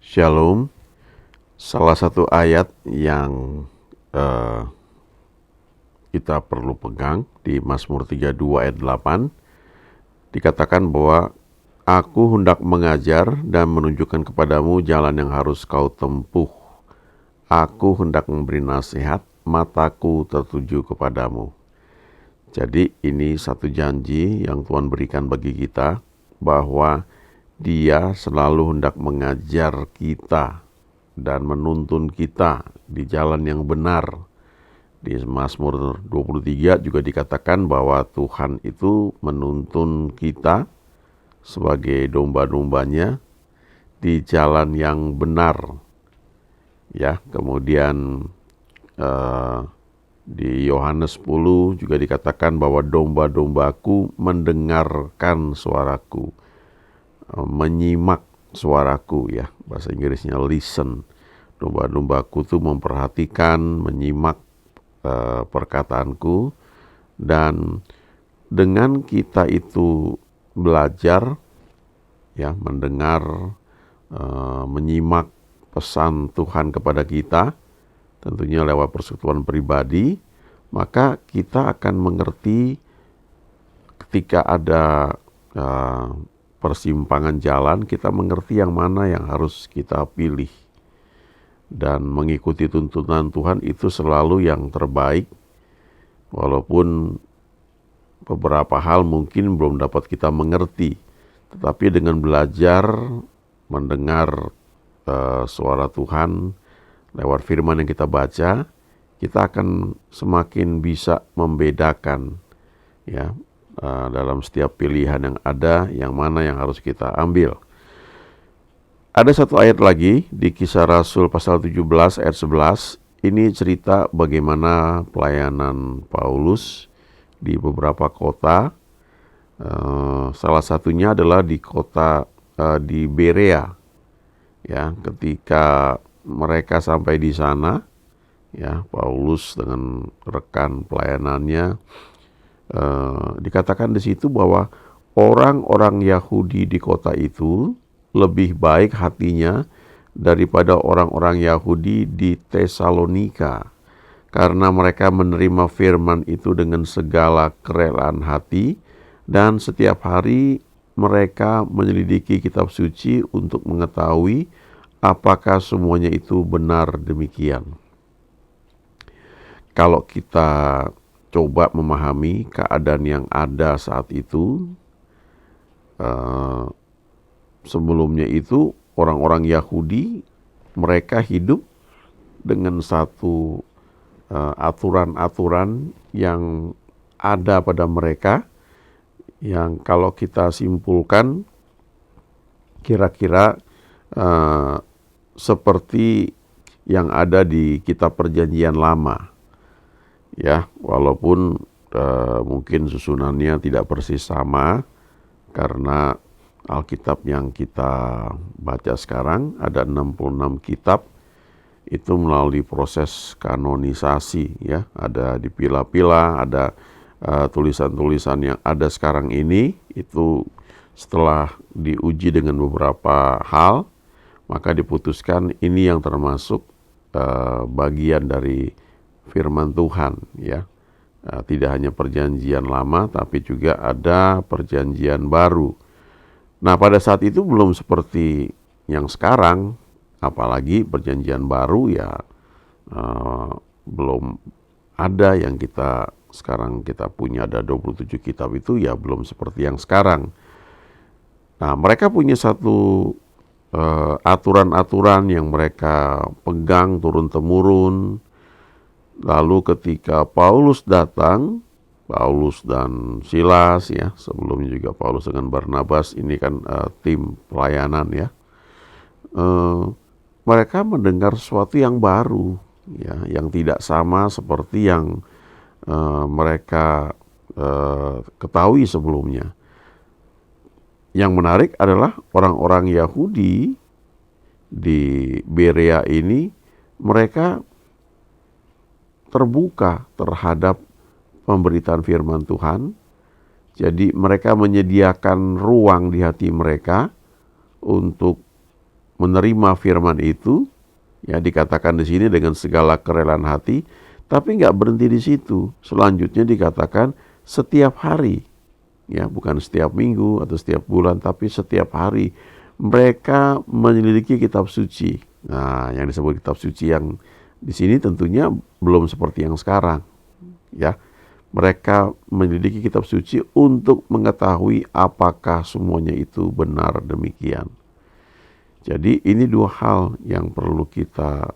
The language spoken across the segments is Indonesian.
Shalom. Salah satu ayat yang eh, kita perlu pegang di Mazmur 32 ayat 8 dikatakan bahwa Aku hendak mengajar dan menunjukkan kepadamu jalan yang harus kau tempuh. Aku hendak memberi nasihat, mataku tertuju kepadamu. Jadi ini satu janji yang Tuhan berikan bagi kita bahwa Dia selalu hendak mengajar kita dan menuntun kita di jalan yang benar. Di Mazmur 23 juga dikatakan bahwa Tuhan itu menuntun kita sebagai domba-dombanya di jalan yang benar. Ya, kemudian di Yohanes 10 juga dikatakan bahwa domba-dombaku mendengarkan suaraku, menyimak suaraku, ya, bahasa Inggrisnya listen. Domba-dombaku tuh memperhatikan, menyimak perkataanku, dan dengan kita itu belajar, ya, mendengar, menyimak pesan Tuhan kepada kita, tentunya lewat persekutuan pribadi, maka kita akan mengerti ketika ada persimpangan jalan, kita mengerti yang mana yang harus kita pilih. Dan mengikuti tuntunan Tuhan itu selalu yang terbaik, walaupun beberapa hal mungkin belum dapat kita mengerti, tetapi dengan belajar mendengar suara Tuhan lewat firman yang kita baca, kita akan semakin bisa membedakan, ya, dalam setiap pilihan yang ada, yang mana yang harus kita ambil. Ada satu ayat lagi di Kisah Rasul pasal 17 ayat 11. Ini cerita bagaimana pelayanan Paulus di beberapa kota. Salah satunya adalah di kota di Berea. Ya, ketika mereka sampai di sana, ya, Paulus dengan rekan pelayanannya, dikatakan di situ bahwa orang-orang Yahudi di kota itu lebih baik hatinya daripada orang-orang Yahudi di Tesalonika, karena mereka menerima firman itu dengan segala kerelaan hati, dan setiap hari mereka menyelidiki kitab suci untuk mengetahui apakah semuanya itu benar demikian. Kalau kita coba memahami keadaan yang ada saat itu, sebelumnya itu orang-orang Yahudi, mereka hidup dengan satu aturan-aturan yang ada pada mereka, yang kalau kita simpulkan kira-kira seperti yang ada di kitab Perjanjian Lama, ya, walaupun mungkin susunannya tidak persis sama, karena Alkitab yang kita baca sekarang ada 66 kitab, itu melalui proses kanonisasi, ya, ada dipilah-pilah, ada tulisan-tulisan yang ada sekarang ini, itu setelah diuji dengan beberapa hal, maka diputuskan ini yang termasuk bagian dari firman Tuhan, ya. Tidak hanya perjanjian lama, tapi juga ada perjanjian baru. Nah, pada saat itu belum seperti yang sekarang, apalagi perjanjian baru, ya, belum ada yang kita sekarang kita punya, ada 27 kitab itu, ya, belum seperti yang sekarang. Nah, mereka punya satu aturan-aturan yang mereka pegang turun-temurun. Lalu ketika Paulus datang, Paulus dan Silas, ya, sebelumnya juga Paulus dengan Barnabas, ini kan tim pelayanan, ya, mereka mendengar sesuatu yang baru, ya, yang tidak sama seperti yang mereka ketahui sebelumnya. Yang menarik adalah orang-orang Yahudi di Berea ini, mereka terbuka terhadap pemberitaan firman Tuhan. Jadi mereka menyediakan ruang di hati mereka untuk menerima firman itu, ya dikatakan di sini dengan segala kerelaan hati, tapi nggak berhenti di situ. Selanjutnya dikatakan setiap hari, ya bukan setiap minggu atau setiap bulan, tapi setiap hari mereka menyelidiki kitab suci. Nah, yang disebut kitab suci yang di sini tentunya belum seperti yang sekarang, ya. Mereka menyelidiki kitab suci untuk mengetahui apakah semuanya itu benar demikian. Jadi ini dua hal yang perlu kita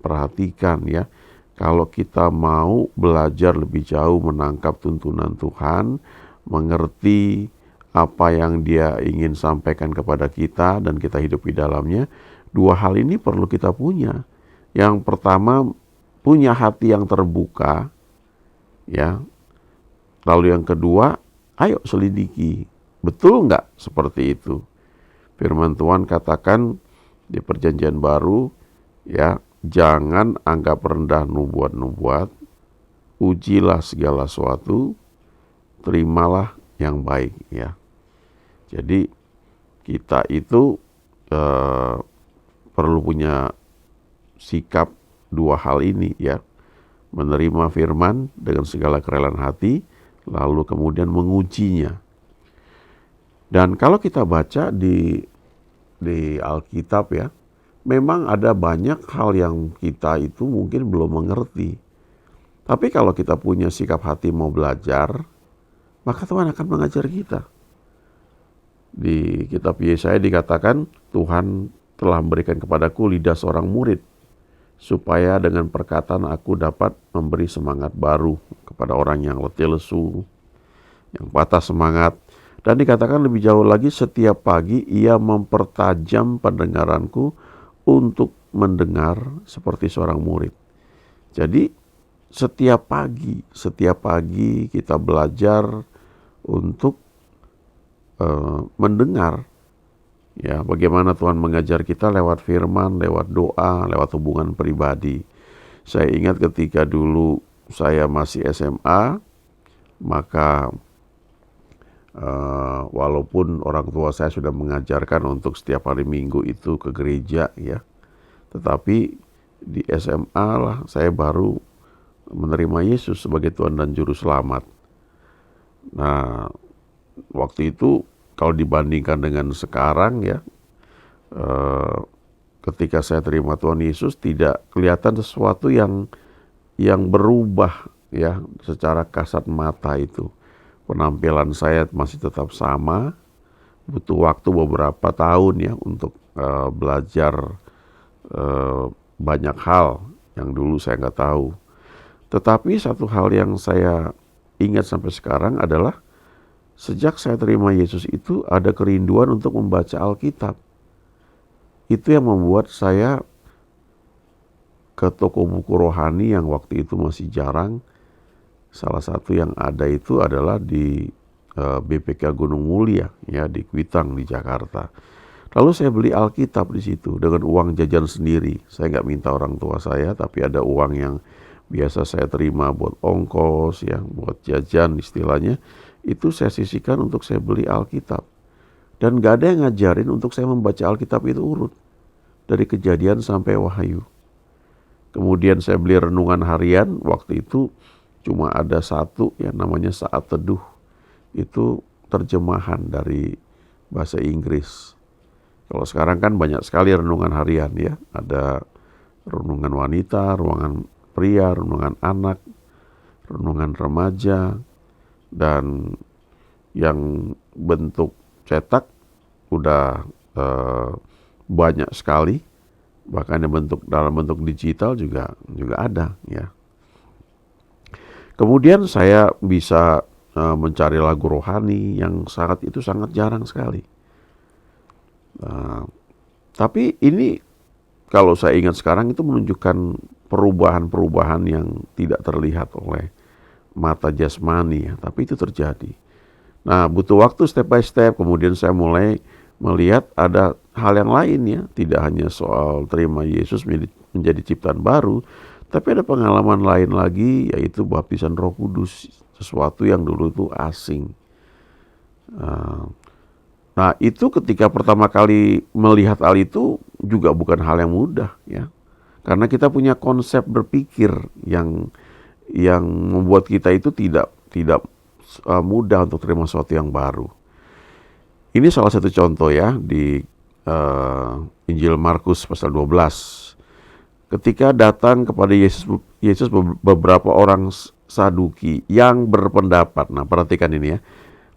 perhatikan, ya. Kalau kita mau belajar lebih jauh menangkap tuntunan Tuhan, mengerti apa yang Dia ingin sampaikan kepada kita dan kita hidup di dalamnya, dua hal ini perlu kita punya. Yang pertama, punya hati yang terbuka, ya. Lalu yang kedua, ayo selidiki, betul nggak seperti itu? Firman Tuhan katakan di Perjanjian Baru, ya, jangan anggap rendah nubuat-nubuat, ujilah segala sesuatu, terimalah yang baik, ya. Jadi kita itu perlu punya sikap dua hal ini, ya. Menerima firman dengan segala kerelaan hati, lalu kemudian mengujinya. Dan kalau kita baca di Alkitab, ya, memang ada banyak hal yang kita itu mungkin belum mengerti. Tapi kalau kita punya sikap hati mau belajar, maka Tuhan akan mengajar kita. Di kitab Yesaya dikatakan, Tuhan telah memberikan kepadaku lidah seorang murid, supaya dengan perkataan aku dapat memberi semangat baru kepada orang yang letih lesu, yang patah semangat. Dan dikatakan lebih jauh lagi, setiap pagi ia mempertajam pendengaranku untuk mendengar seperti seorang murid. Jadi setiap pagi kita belajar untuk mendengar, ya, bagaimana Tuhan mengajar kita lewat firman, lewat doa, lewat hubungan pribadi. Saya ingat ketika dulu saya masih SMA, maka walaupun orang tua saya sudah mengajarkan untuk setiap hari Minggu itu ke gereja, ya, tetapi di SMA lah saya baru menerima Yesus sebagai Tuhan dan Juru Selamat. Nah, waktu itu kalau dibandingkan dengan sekarang, ya, ketika saya terima Tuhan Yesus tidak kelihatan sesuatu yang berubah, ya, secara kasat mata itu. Penampilan saya masih tetap sama, butuh waktu beberapa tahun, ya, untuk belajar banyak hal yang dulu saya nggak tahu. Tetapi satu hal yang saya ingat sampai sekarang adalah sejak saya terima Yesus itu ada kerinduan untuk membaca Alkitab. Itu yang membuat saya ke toko buku rohani yang waktu itu masih jarang. Salah satu yang ada itu adalah di BPK Gunung Mulia, ya, di Kuitang di Jakarta. Lalu saya beli Alkitab di situ dengan uang jajan sendiri. Saya nggak minta orang tua saya, tapi ada uang yang biasa saya terima buat ongkos, ya, buat jajan istilahnya. Itu saya sisihkan untuk saya beli Alkitab. Dan nggak ada yang ngajarin untuk saya membaca Alkitab itu urut, dari Kejadian sampai Wahyu. Kemudian saya beli renungan harian, waktu itu cuma ada satu yang namanya Saat Teduh. Itu terjemahan dari bahasa Inggris. Kalau sekarang kan banyak sekali renungan harian, ya. Ada renungan wanita, renungan pria, renungan anak, renungan remaja, dan yang bentuk cetak udah banyak sekali. Bahkan dalam bentuk digital juga ada, ya. Kemudian saya bisa mencari lagu rohani yang sangat jarang sekali. Tapi ini kalau saya ingat sekarang itu menunjukkan perubahan-perubahan yang tidak terlihat oleh mata jasmani, ya, tapi itu terjadi. Nah, butuh waktu step by step. Kemudian saya mulai melihat ada hal yang lain, ya, tidak hanya soal terima Yesus menjadi ciptaan baru, tapi ada pengalaman lain lagi, yaitu baptisan Roh Kudus, sesuatu yang dulu itu asing. Nah, itu ketika pertama kali melihat hal itu juga bukan hal yang mudah ya. Karena kita punya konsep berpikir yang membuat kita itu tidak mudah untuk terima sesuatu yang baru. Ini salah satu contoh ya di Injil Markus pasal 12. Ketika datang kepada Yesus beberapa orang Saduki yang berpendapat. Nah, perhatikan ini ya.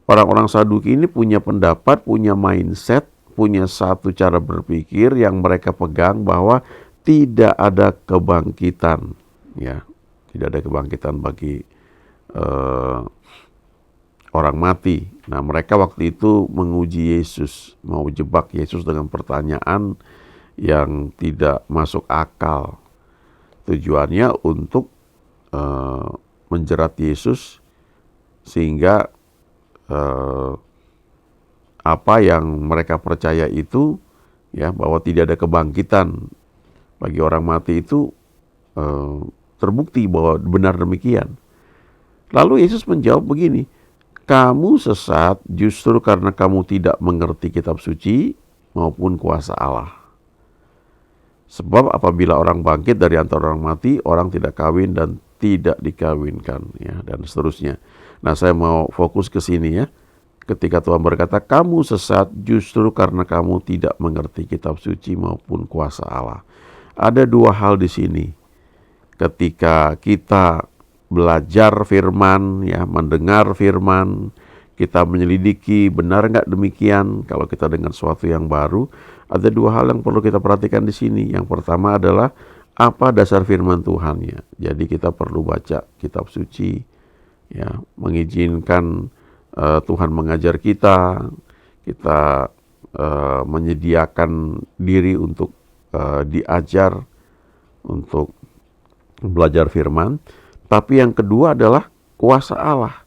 Orang-orang Saduki ini punya pendapat, punya mindset, punya satu cara berpikir yang mereka pegang bahwa tidak ada kebangkitan, ya, tidak ada kebangkitan bagi orang mati. Nah, mereka waktu itu menguji Yesus, mau jebak Yesus dengan pertanyaan yang tidak masuk akal. Tujuannya untuk menjerat Yesus sehingga apa yang mereka percaya itu ya, bahwa tidak ada kebangkitan bagi orang mati itu terbukti bahwa benar demikian. Lalu Yesus menjawab begini, kamu sesat justru karena kamu tidak mengerti kitab suci maupun kuasa Allah. Sebab apabila orang bangkit dari antara orang mati, orang tidak kawin dan tidak dikawinkan, ya, dan seterusnya. Nah, saya mau fokus ke sini ya. Ketika Tuhan berkata, kamu sesat justru karena kamu tidak mengerti kitab suci maupun kuasa Allah. Ada dua hal di sini. Ketika kita belajar firman, ya, mendengar firman, kita menyelidiki benar nggak demikian. Kalau kita dengar sesuatu yang baru, ada dua hal yang perlu kita perhatikan di sini. Yang pertama adalah apa dasar firman Tuhan ya. Jadi kita perlu baca kitab suci, ya, mengizinkan Tuhan mengajar kita menyediakan diri untuk diajar, untuk belajar firman. Tapi yang kedua adalah kuasa Allah.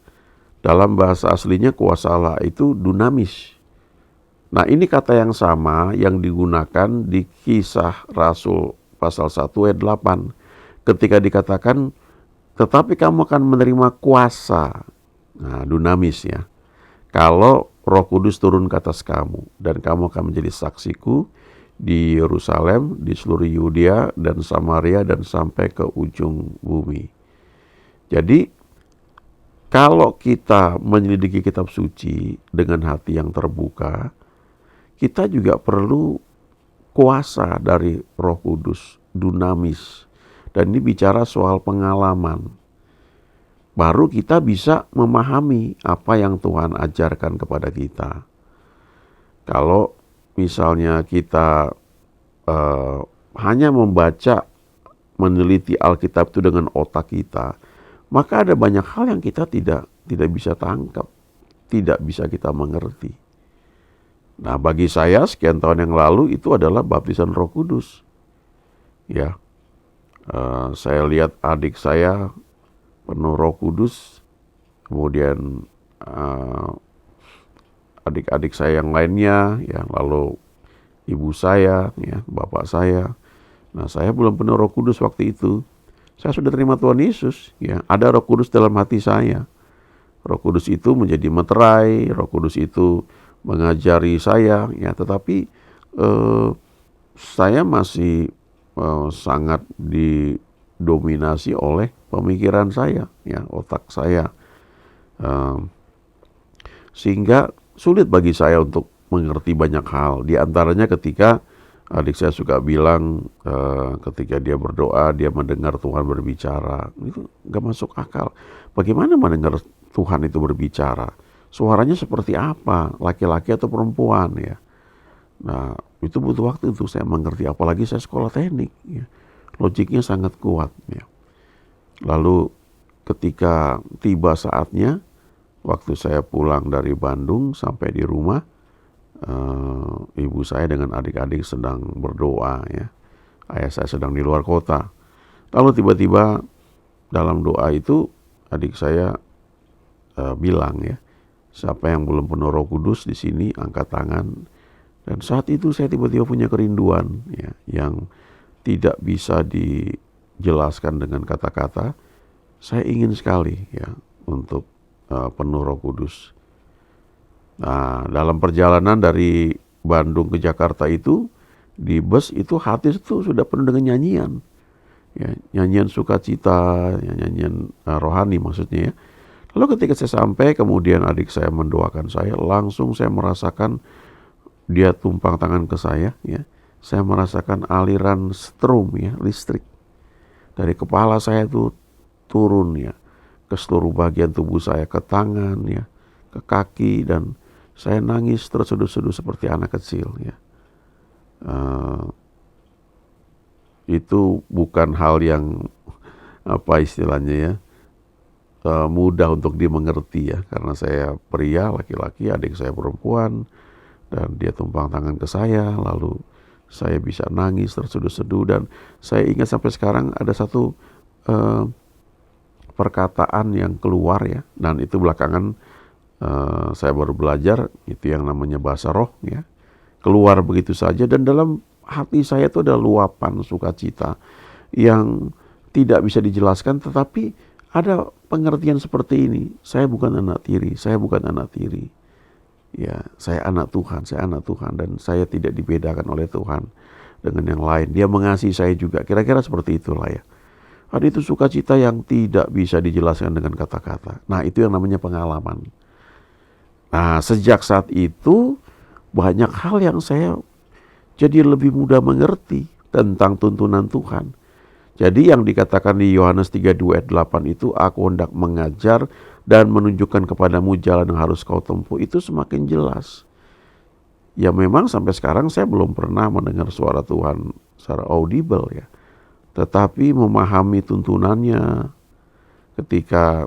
Dalam bahasa aslinya kuasa Allah itu dunamis. Nah, ini kata yang sama yang digunakan di Kisah Rasul pasal 1 ayat 8. Ketika dikatakan, tetapi kamu akan menerima kuasa. Nah, dunamis ya. Kalau Roh Kudus turun ke atas kamu, dan kamu akan menjadi saksiku di Yerusalem, di seluruh Yudea dan Samaria, dan sampai ke ujung bumi. Jadi, kalau kita menyelidiki kitab suci dengan hati yang terbuka, kita juga perlu kuasa dari Roh Kudus, dunamis. Dan ini bicara soal pengalaman. Baru kita bisa memahami apa yang Tuhan ajarkan kepada kita. Kalau misalnya kita hanya membaca, meneliti Alkitab itu dengan otak kita, maka ada banyak hal yang kita tidak bisa tangkap, tidak bisa kita mengerti. Nah, bagi saya sekian tahun yang lalu itu adalah baptisan Roh Kudus. Ya, saya lihat adik saya penuh Roh Kudus, kemudian adik-adik saya yang lainnya, ya, lalu ibu saya, ya, bapak saya. Nah, saya belum penuh Roh Kudus waktu itu. Saya sudah terima Tuhan Yesus, ya. Ada Roh Kudus dalam hati saya. Roh Kudus itu menjadi meterai, Roh Kudus itu mengajari saya, ya. Tetapi saya masih sangat didominasi oleh pemikiran saya, ya, otak saya, sehingga sulit bagi saya untuk mengerti banyak hal. Di antaranya ketika adik saya suka bilang ketika dia berdoa, dia mendengar Tuhan berbicara. Itu gak masuk akal. Bagaimana mendengar Tuhan itu berbicara? Suaranya seperti apa? Laki-laki atau perempuan, ya? Nah, itu butuh waktu untuk saya mengerti. Apalagi saya sekolah teknik, ya. Logiknya sangat kuat, ya. Lalu ketika tiba saatnya, waktu saya pulang dari Bandung sampai di rumah, ibu saya dengan adik-adik sedang berdoa, ya. Ayah saya sedang di luar kota. Lalu tiba-tiba dalam doa itu adik saya bilang, ya, siapa yang belum penuh Roh Kudus di sini angkat tangan. Dan saat itu saya tiba-tiba punya kerinduan, ya, yang tidak bisa dijelaskan dengan kata-kata. Saya ingin sekali, ya, untuk penuh Roh Kudus. Nah, dalam perjalanan dari Bandung ke Jakarta itu, di bus itu hati itu sudah penuh dengan nyanyian. Ya, nyanyian sukacita, ya, nyanyian rohani maksudnya ya. Lalu ketika saya sampai, kemudian adik saya mendoakan saya, langsung saya merasakan dia tumpang tangan ke saya, ya. Saya merasakan aliran strom ya, listrik dari kepala saya itu turun ya ke seluruh bagian tubuh saya, ke tangan ya, ke kaki, dan saya nangis terseduh-seduh seperti anak kecil ya. Uh, itu bukan hal yang apa istilahnya ya, mudah untuk dimengerti ya, karena saya pria laki-laki, adik saya perempuan, dan dia tumpang tangan ke saya, lalu saya bisa nangis terseduh-seduh. Dan saya ingat sampai sekarang ada satu perkataan yang keluar ya, dan itu belakangan saya baru belajar, itu yang namanya bahasa roh ya, keluar begitu saja, dan dalam hati saya itu ada luapan sukacita yang tidak bisa dijelaskan, tetapi ada pengertian seperti ini: saya bukan anak tiri, saya bukan anak tiri. Ya, saya anak Tuhan, dan saya tidak dibedakan oleh Tuhan dengan yang lain. Dia mengasihi saya juga. Kira-kira seperti itulah ya. Ada itu sukacita yang tidak bisa dijelaskan dengan kata-kata. Nah, itu yang namanya pengalaman. Nah, sejak saat itu banyak hal yang saya jadi lebih mudah mengerti tentang tuntunan Tuhan. Jadi yang dikatakan di Yohanes 3:2 ayat 8 itu, aku hendak mengajar dan menunjukkan kepadamu jalan yang harus kau tempuh, itu semakin jelas. Ya memang sampai sekarang saya belum pernah mendengar suara Tuhan secara audible ya. Tetapi memahami tuntunannya ketika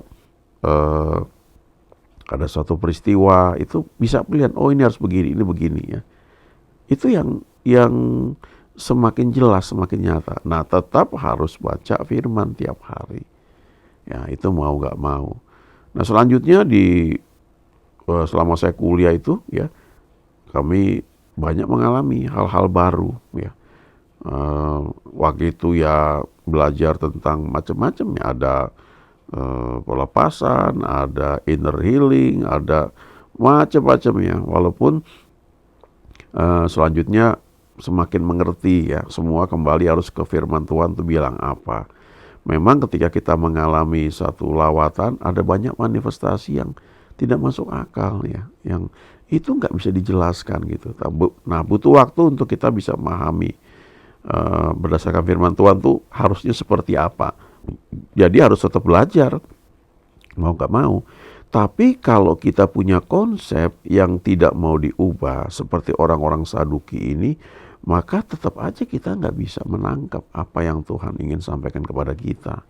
ada suatu peristiwa, itu bisa pilihan, oh ini harus begini, ini begini ya. Itu yang semakin jelas, semakin nyata. Nah, tetap harus baca firman tiap hari. Ya, itu mau gak mau. Nah, selanjutnya selama saya kuliah itu ya, kami banyak mengalami hal-hal baru ya. Waktu itu ya belajar tentang macam-macam ya, ada pelepasan, ada inner healing, ada macam-macam ya. Walaupun selanjutnya semakin mengerti ya, semua kembali harus ke firman Tuhan tuh bilang apa. Memang ketika kita mengalami satu lawatan, ada banyak manifestasi yang tidak masuk akal ya, yang itu nggak bisa dijelaskan gitu. Nah, butuh waktu untuk kita bisa memahami berdasarkan firman Tuhan tuh harusnya seperti apa. Jadi harus tetap belajar, mau nggak mau. Tapi kalau kita punya konsep yang tidak mau diubah seperti orang-orang Saduki ini, maka tetap aja kita nggak bisa menangkap apa yang Tuhan ingin sampaikan kepada kita.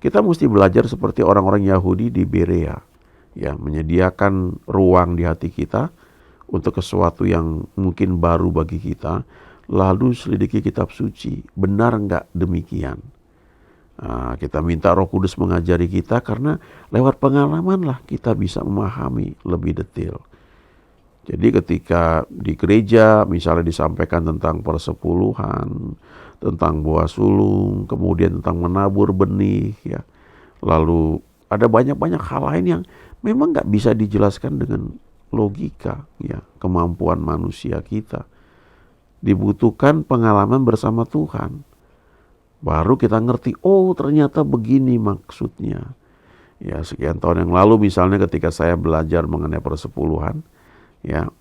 Kita mesti belajar seperti orang-orang Yahudi di Berea, ya, menyediakan ruang di hati kita untuk sesuatu yang mungkin baru bagi kita, lalu selidiki kitab suci, benar nggak demikian? Nah, kita minta Roh Kudus mengajari kita, karena lewat pengalaman lah kita bisa memahami lebih detail. Jadi ketika di gereja misalnya disampaikan tentang persepuluhan, tentang buah sulung, kemudian tentang menabur benih ya, lalu ada banyak-banyak hal lain yang memang nggak bisa dijelaskan dengan logika ya, kemampuan manusia kita. Dibutuhkan pengalaman bersama Tuhan. Baru kita ngerti, oh ternyata begini maksudnya. Ya, sekian tahun yang lalu misalnya ketika saya belajar mengenai persepuluhan, ya,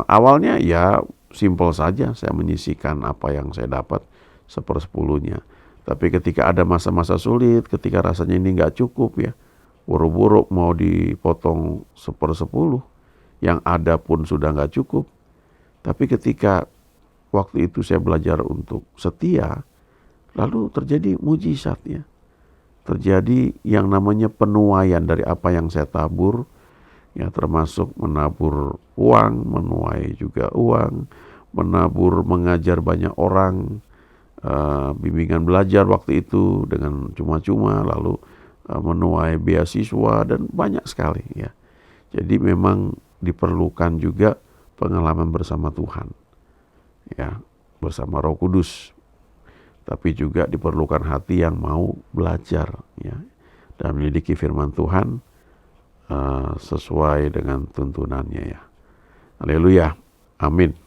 awalnya ya simpel saja, saya menyisihkan apa yang saya dapat sepersepuluhnya. Tapi ketika ada masa-masa sulit, ketika rasanya ini nggak cukup ya, buru-buru mau dipotong 1/10, yang ada pun sudah nggak cukup. Tapi ketika waktu itu saya belajar untuk setia, lalu terjadi mujizat ya. Terjadi yang namanya penuaian dari apa yang saya tabur, ya, termasuk menabur uang, menuai juga uang, menabur mengajar banyak orang, bimbingan belajar waktu itu dengan cuma-cuma, lalu menuai beasiswa dan banyak sekali ya. Jadi memang diperlukan juga pengalaman bersama Tuhan, ya, bersama Roh Kudus. Tapi juga diperlukan hati yang mau belajar ya, dan memiliki firman Tuhan sesuai dengan tuntunannya ya. Haleluya. Amin.